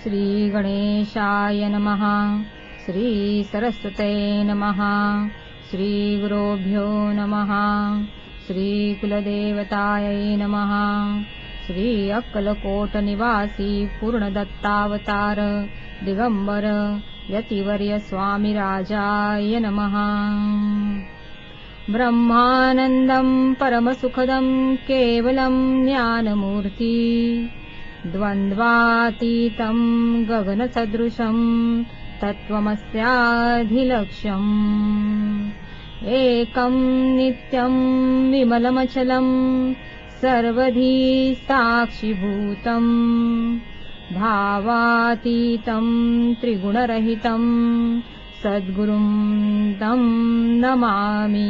श्री गणेशाय नमः। श्री सरस्वते नमः। श्री गुरुभ्यो नमः। श्री कुलदेवतायै नमः। श्री अक्कलकोट निवासी पूर्णदत्तावतार दिगंबर यतिवर्य स्वामी राजाय नमः। ब्रह्मानन्दं परमसुखदं केवलं ज्ञानमूर्ति द्वन्द्वातीतं गगनसदृशं तत्त्वमस्याधिलक्ष्यम् एकं नित्यं विमलमचलं सर्वधी साक्षिभूतं भावातीतं त्रिगुणरहितं सद्गुरुं तं नमामि।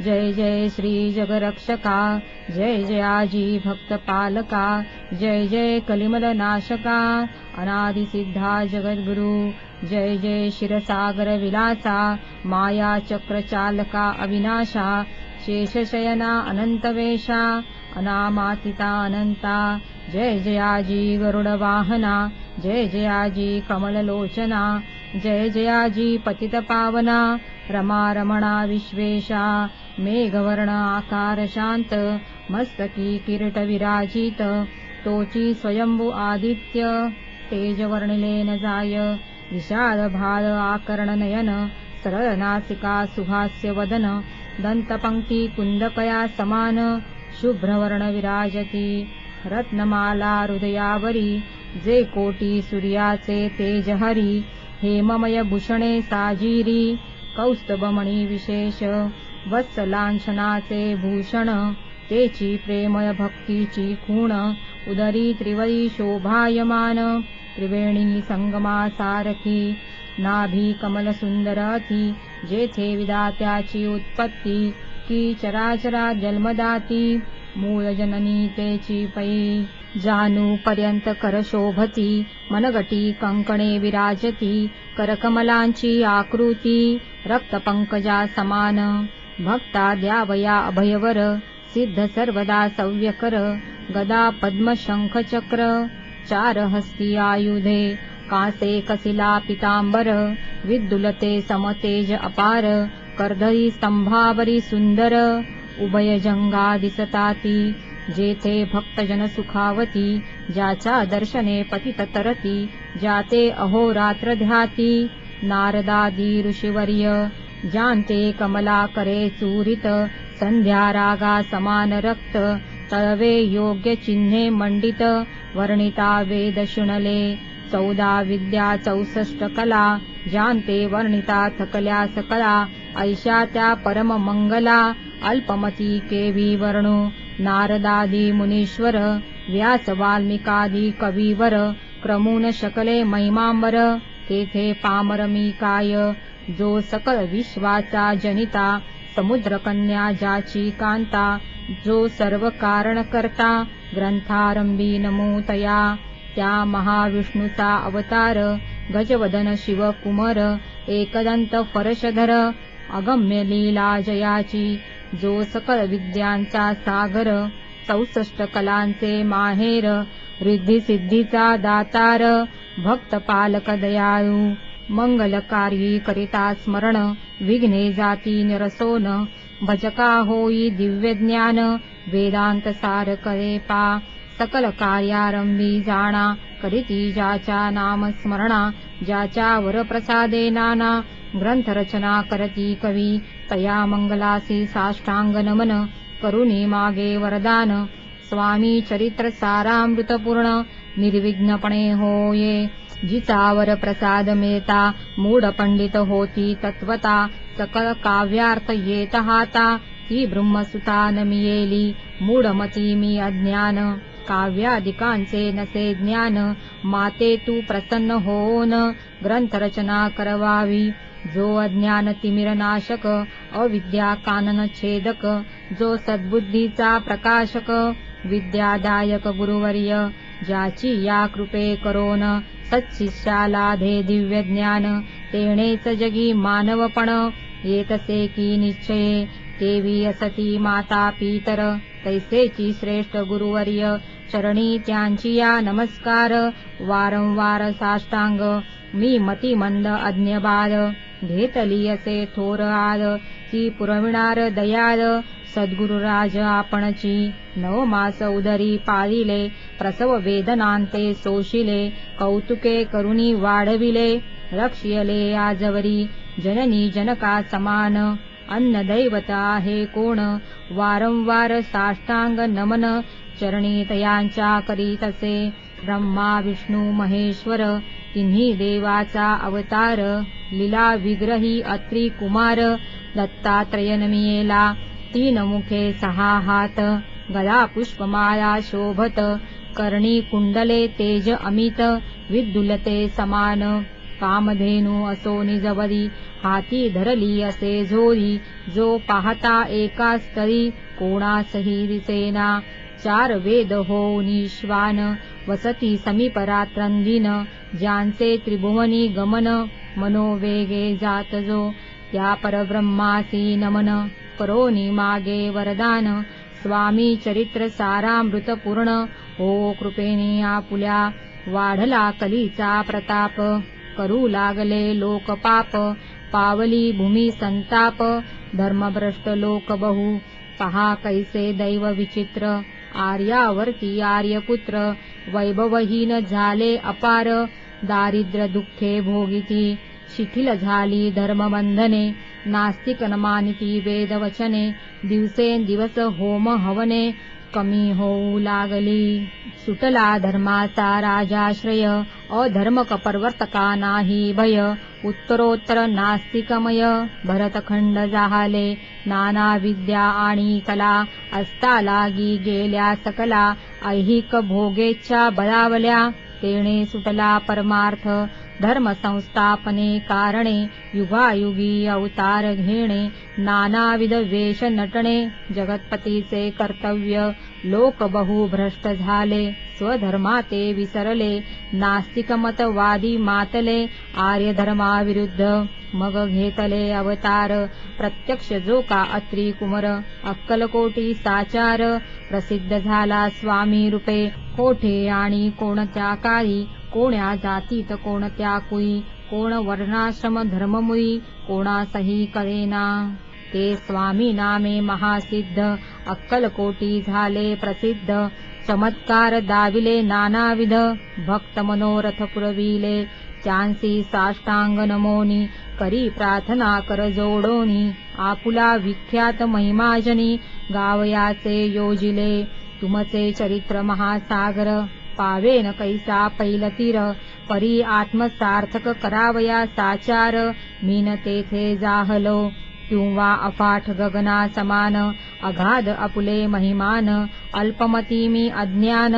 जय जय श्री जगरक्षका, जय जयाजी भक्तपालका, जय जय कलिमलनाशका, अनादिसिद्धा जगद्गुरु, जय जय क्षीरसागर विलासा, माया चक्रचालका अविनाशा, शेषशयना अनंतवेशा, अनामातिता अनंता, जय जयाजी गरुडवाहना, जय जयाजी कमललोचना, जय जयाजी पतितपावना, रमा रमणा विश्वेशा, मेघवर्ण आकार शांत, मस्तकी किरीट विराजित, तोची स्वयंभू आदित्य, तेजवर्णिलेन जाय, विशाल भाल आकर्ण नयन, सरळ नासिका सुहास्य वदन, दंतपंक्ती कुंदकया समान, शुभ्रवर्ण विराजती, रत्नमाला हृदयावरी, जे कोटी सूर्याचे तेजहरी, हेममय भूषणे साजिरी, कौस्तुभमणी विशेष, वत्सलांछनाचे भूषण, तेची प्रेमय भक्तीची खूण, उदरी त्रिवरी शोभायमान, त्रिवेणी संगमा सारखी, नाभी कमल सुंदरती, जेथे विधात्याची उत्पत्ती, की चराचरा जन्मदाती, मूळ जननी तेची पै, जानू पर्यंत कर शोभती, मनगटी कंकणे विराजती, करकमलांची आकृती, रक्तपंकजा समान, भक्ता द्यावया अभयवर, सिद्ध सर्वदा सव्यकर, गदा पद्म शंख चक्र, चार हस्ती आयुधे, कासे कसिला पितांबर, विद्युलते समतेज अपार, कर्दळी स्तंभावरी सुंदर, उभय जंगा दिसताती, जेथे भक्तजन सुखावती, ज्याच्या दर्शने पतित तरती, जाते अहोरात्र ध्याती, नारदादी ऋषिवर्य, जानते कमला करे चूरित, संध्या रागा समान रक्त, तळवे योग्य चिन्हे मंडित, वर्णिता वेद शुणले, 14 विद्या 64 कला, जानते वर्णिता थकल्या सकला, ऐशा त्या परम मंगला, अल्पमती केवी वर्णू, नारदादी मुनीश्वर, व्यास वाल्मिकादी कवीवर, क्रमून शकले महिमांबर, तेथे पामर मी काय, जो सकल विश्वाचा जनिता, समुद्रकन्या ज्याची कांता, जो सर्व कारण करता, ग्रंथारंभी नमोतया, त्या महाविष्णूचा अवतार, गजवदन शिवकुमार, एकदंत फरशधर, अगम्य लीला जयाची, जो सकल विद्यांचा सागर, 64 कलांचे माहेर, रिद्धी सिद्धीचा दातार, भक्त पालक दयाळू, मंगलकारी करिता स्मरण, विघ्ने जाती निरसोन, भजका होई दिव्य ज्ञान, वेदांत सार करे पा, सकल कार्यारंभी जाणा, करीती ज्याच्या नाम स्मरणा, ज्याच्या वर प्रसादे नाना, ग्रंथ रचना करती कवी, तया मंगलासी साष्टांग नमन, करुणी मागे वरदान, स्वामी चरित्र सारामृतपूर्ण, निर्विघ्नपणे होये, जिचावर प्रसाद मिळता, मूढ पंडित होती तत्वता, सकल काव्यार्थ येत हाता, ती ब्रह्मसुता न मियेली, मूढमती मी अज्ञान, काव्यादिकांचे नसे ज्ञान, माते तू प्रसन्न होन, ग्रंथरचना करवावी, जो अज्ञान तिमिरनाशक, अविद्या कानन छेदक, जो सद्बुद्धीचा प्रकाशक, विद्यादायक गुरुवर्य, ज्याची या कृपे करोन, सत्शिष्याला धे दिव्य ज्ञान, तेणेच जगी मानवपण, येतसे की निश्चये, तेवी असती माता पितर, तैसेची श्रेष्ठ गुरुवर्य, चरणी त्यांची या नमस्कार वारंवार साष्टांग मी मतिमंद अज्ञबाद घेतली असे थोर आद ती पुरविणार दयाल सद्गुरुराज आपणची 9 मास उदरी पाळिले प्रसव वेदनांते सोशिले कौतुके करुणी वाढविले रक्षियले आजवरी जननी जनका समान अन्न दैवत आहे कोण वारंवार साष्टांग नमन चरणी तयांच्या करीतसे ब्रह्मा विष्णू महेश्वर तिन्ही देवाचा अवतार लीला विग्रही अत्री कुमार दत्तात्रय नमियेला 3 मुखे 6 हात गला पुष्पमाला शोभत कर्णी कुंडले तेज अमित विद्युलते समान कामधेनु असो निजवरी हाती धरली असे झोरी जो पाहता एका स्थळी कोणासही दिसेना 4 वेद होऊनी श्वान वसती समीप रात्रंदिन ज्यांचे त्रिभुवनी गमन मनोवेगे जात जो त्या परब्रह्मासी नमन करोनी मागे वरदान स्वामी चरित्र सारामृत पूर्ण हो कृपेने आपुल्या वाढला कलीचा प्रताप करू लागले लोक पाप पावली भूमी संताप धर्मभ्रष्ट लोक बहु पहा कैसे दैव विचित्र आर्यावर्ती आर्यपुत्र वैभवहीन झाले अपार दारिद्र्य दुःखे भोगिती शिथिल झाली धर्मबंधने नास्तिक न मानिती वेदवचने दिवसेंदिवस होम हवने कमी होऊ लागली सुटला धर्माचा राजाश्रय अधर्म कपरवर्तका नाही भय उत्तरोत्तर नास्तिकमय भरतखंड जाहले नाना विद्या आणि कला असता लागी गेल्या सकला ऐहिक भोगेच्छा बळावल्या तेणे सुटला परमार्थ धर्म संस्थापने कारणे युगायुगी अवतार घेणे नानाविध वेश नटणे जगतपतीचे कर्तव्य लोक बहु भ्रष्ट झाले स्वधर्माते विसरले नास्तिकमतवादी मातले आर्य धर्माविरुद्ध मग घेतले अवतार प्रत्यक्ष जो का अत्री कुमर अक्कलकोटी साचार प्रसिद्ध झाला स्वामी रूपे कोठे आणि कोणत्या काळी कोण्या जातीत कोणत्या कुळी कोण वर्णाश्रम धर्ममुळी कोणासही कळेना ते स्वामी नामे महासिद्ध अक्कलकोटी झाले प्रसिद्ध चमत्कार दाविले नानाविध भक्त मनोरथ पुरविले त्यांसी साष्टांग नमोनी करी प्रार्थना कर जोडोनी आपुला विख्यात महिमाजनी गावयाचे योजिले तुमचे चरित्र महासागर पावेन कैसा पैलतीर परी आत्मसार्थक करावया साचार मीन तेथे जाहलो किंवा अफाट गगना समान अगाध आपुले महिमान अल्पमती मी अज्ञान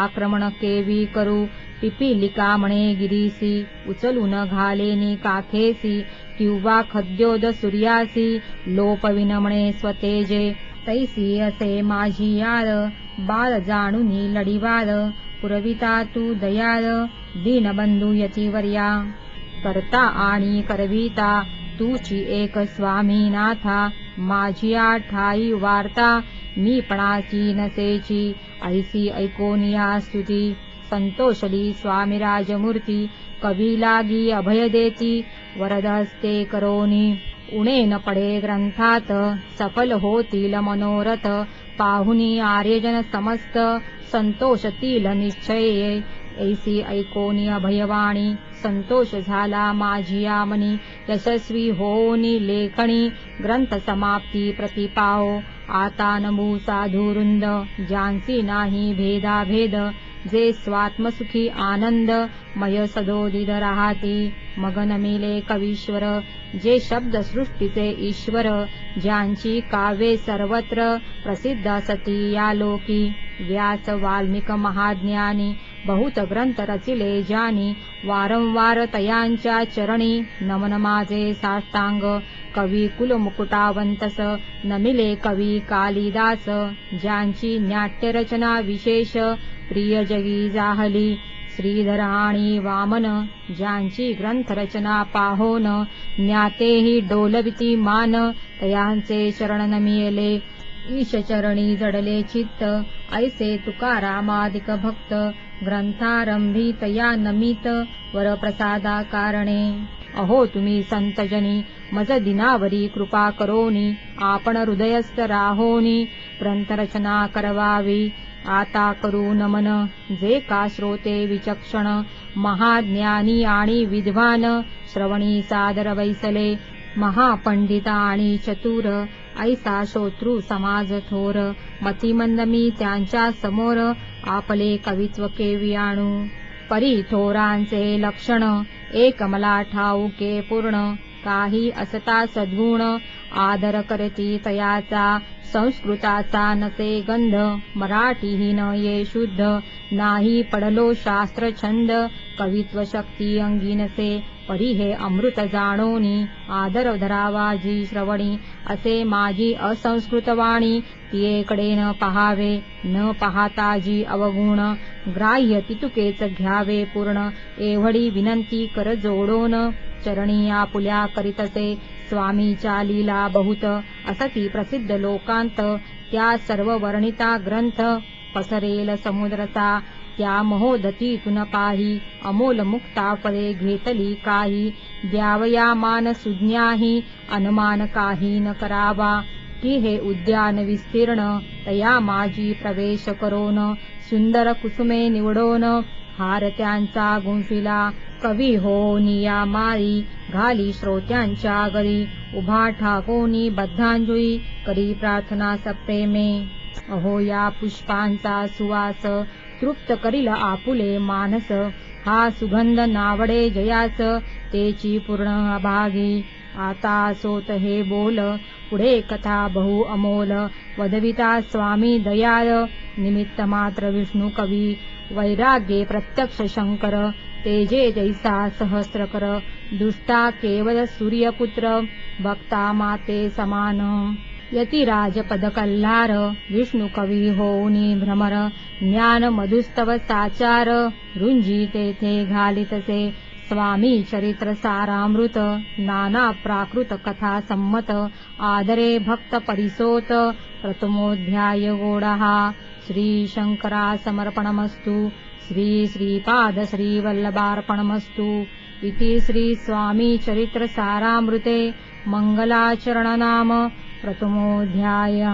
आक्रमण केवी करू पिपीलिका म्हणे गिरीसी उचलून घालेनी काखेसी किंवा खद्योद सूर्यासी लोपविन म्हणे स्वतेजे तैसी असे माझी याळ बाळ जाणूनी लढिवाळ पुरविता तू दयाळ दीनबंधू यतिवर्या करता आणि करविता तूची एक स्वामीनाथा माझी ठाई वार्ता मी पणाची नसेची ऐसी ऐकोनिया स्तुती संतोषली स्वामी राजमूर्ती कवी लागी अभय देती वरदहस्ते करोनी उणे न पडे ग्रंथात सफल होतील मनोरथ पाहुनी आर्यजन समस्त संतोषतील निश्चये ऐसी ऐकोनी अभयवाणी संतोष झाला माझी आमनी यशस्वी होनी लेखणी ग्रंथ समाप्ती प्रतिपाओ आता नमू साधुरुंद ज्यांसी नाही भेदाभेद जे स्वात्मसुखी आनंद मय सदोदित राहती मगन मिले कवीश्वर जे शब्द सृष्टीचे ईश्वर ज्यांची काव्ये सर्वत्र प्रसिद्ध असती या लोकी व्यास वाल्मिक महाज्ञानी बहुत ग्रंथ रचिले ज्यानी वारंवार तयांच्या चरणी नमन माझे साष्टांग कवी कुलमुकुटावंतस नमिले कवी कालिदास ज्यांची नाट्यरचना विशेष प्रिय जगी जाहली श्रीधर आणि वामन ज्यांची ग्रंथरचना पाहोन ज्ञातेही डोलविती मान तयांचे शरण नमियेले ईशचरणी जडले चित्त ऐसे तुकारामादिक भक्त ग्रंथारंभी तया नमित वरप्रसादा कारणे अहो तुम्ही संतजनी मज दिनावरी कृपा करोनी आपण हृदयस्थ राहोनी ग्रंथरचना करवावी आता करू नमन जे का श्रोते विचक्षण महाज्ञानी आणि विद्वान श्रवणी सादर वैसले महापंडिता आणि चतुर ऐसा श्रोतृ समाज थोर मतिमंद मी त्यांच्या समोर आपले कवित्व केवी आणू परी थोरांचे लक्षण एक मला ठाऊके पूर्ण काही असता सद्गुण आदर करती तयाचा संस्कृताचा नसे गंध मराठीही न ये शुद्ध नाही पडलो शास्त्र छंद कवित्व शक्ती अंगी नसे परी हे अमृत जाणोनी आदर धरावा जी श्रवणी असे माझी असंस्कृत वाणी तियेकडे न पहावे न पाहता जी अवगुण ग्राह्य तितुकेच घ्यावे पूर्ण एवढी विनंती कर जोडोन चरणी आपुल्या करीतसे स्वामीच्या लीला बहुत असती प्रसिद्ध लोकांत त्या सर्व वर्णिता ग्रंथ पसरेल समुद्रचा त्या महोदतीतून पाही अमोल मुक्ता फळे घेतली काही द्यावया मान सुज्ञाही अनुमान काही न करावा की हे उद्यान विस्तीर्ण तया माझी प्रवेश करोन सुंदर कुसुमे निवडोन हार त्यांचा गुंफिला कवी हो निया माळी घाली श्रोत्यांच्या गरी उभा ठाकोनी बद्धांजुळी करी प्रार्थना सप्रेमे अहो या पुष्पांचा सुवास तृप्त करील आपुले मानस हा सुगंध नावडे जयाच तेची पूर्ण अभागी आता सोत हे बोल पुढे कथा बहु अमोल वदविता स्वामी दयाळ निमित्त मात्र विष्णू कवी वैराग्ये प्रत्यक्ष शंकर तेजे जैसा सहस्रकर दुष्टा केवल सूर्यपुत्र भक्ता माते समान यतिराज पद कल्हार विष्णू कवी होऊनी भ्रमर ज्ञान मधुस्तव साचार रुंजी तेथे घालितसे स्वामी चरित्र सारामृत नाना प्राकृत कथा संमत आदरे भक्त परिसोत प्रथमोध्याय गोडहा श्री शंकरा समर्पणमस्तु श्री श्रीपाद श्री वल्लभार्पणमस्तु इति श्री स्वामी चरित्र सारामृते मंगलाचरण नाम प्रथमोध्यायः।